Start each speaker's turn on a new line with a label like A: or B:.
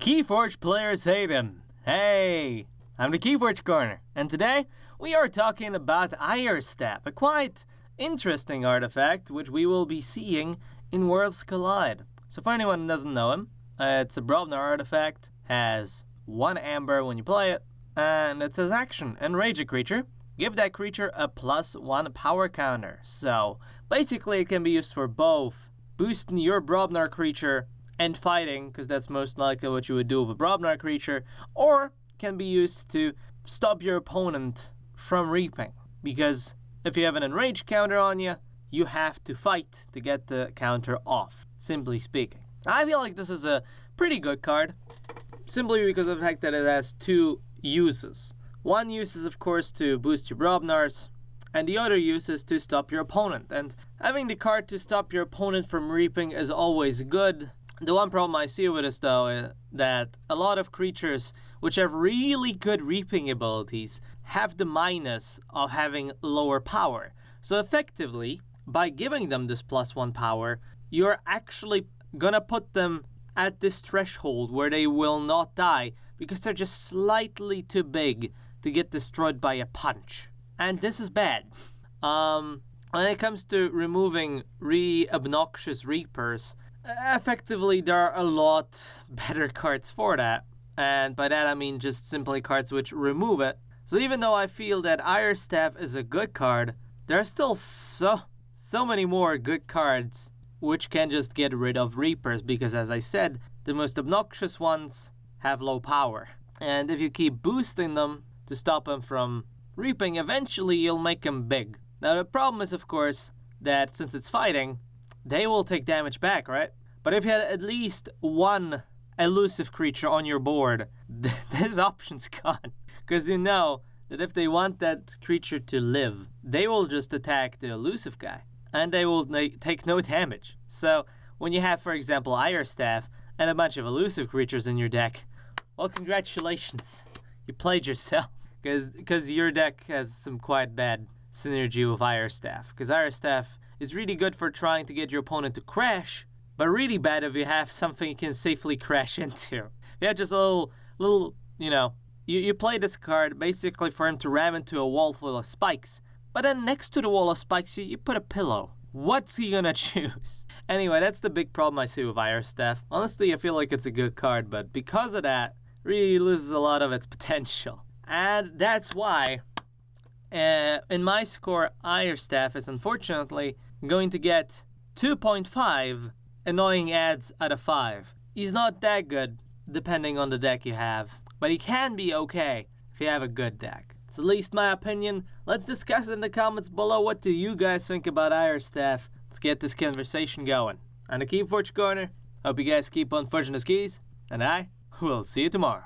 A: Keyforge players hate him. Hey, I'm the Keyforge Corner, and today we are talking about Irestaff, a quite interesting artifact which we will be seeing in Worlds Collide. So for anyone who doesn't know him, it's a Brobnar artifact, has 1 amber when you play it, and it says action, enrage a creature. Give that creature a +1 power counter. So basically it can be used for both boosting your Brobnar creature and fighting, because that's most likely what you would do with a Brobnar creature, or can be used to stop your opponent from reaping, because if you have an enrage counter on you, you have to fight to get the counter off, simply speaking. I feel like this is a pretty good card, simply because of the fact that it has 2 uses. One use is of course to boost your Brobnars, and the other use is to stop your opponent, and having the card to stop your opponent from reaping is always good. The one problem I see with this though is that a lot of creatures which have really good reaping abilities have the minus of having lower power. So effectively, by giving them this +1 power, you're actually gonna put them at this threshold where they will not die because they're just slightly too big to get destroyed by a punch. And this is bad. When it comes to removing really obnoxious Reapers, effectively there are a lot better cards for that. And by that I mean just simply cards which remove it. So even though I feel that Irestaff is a good card, there are still so many more good cards which can just get rid of Reapers, because as I said, the most obnoxious ones have low power. And if you keep boosting them to stop them from reaping, eventually you'll make them big. Now the problem is of course that since it's fighting, they will take damage back, right? But if you had at least 1 elusive creature on your board, this option's gone. Because you know that if they want that creature to live, they will just attack the elusive guy, and they will take no damage. So when you have, for example, Irestaff and a bunch of elusive creatures in your deck, well, congratulations, you played yourself. Because your deck has some quite bad synergy with Irestaff. Because Irestaff is really good for trying to get your opponent to crash, but really bad if you have something you can safely crash into. If you have just a little, you know, you play this card basically for him to ram into a wall full of spikes, but then next to the wall of spikes you put a pillow. What's he gonna choose? Anyway, that's the big problem I see with Irestaff. Honestly, I feel like it's a good card, but because of that, really loses a lot of its potential. And that's why, in my score, Irestaff is unfortunately going to get 2.5 annoying ads out of 5. He's not that good, depending on the deck you have, but he can be okay if you have a good deck. It's at least my opinion. Let's discuss it in the comments below. What do you guys think about Irestaff? Let's get this conversation going. I'm the Keyforge Corner. Hope you guys keep on forging those keys, and I will see you tomorrow.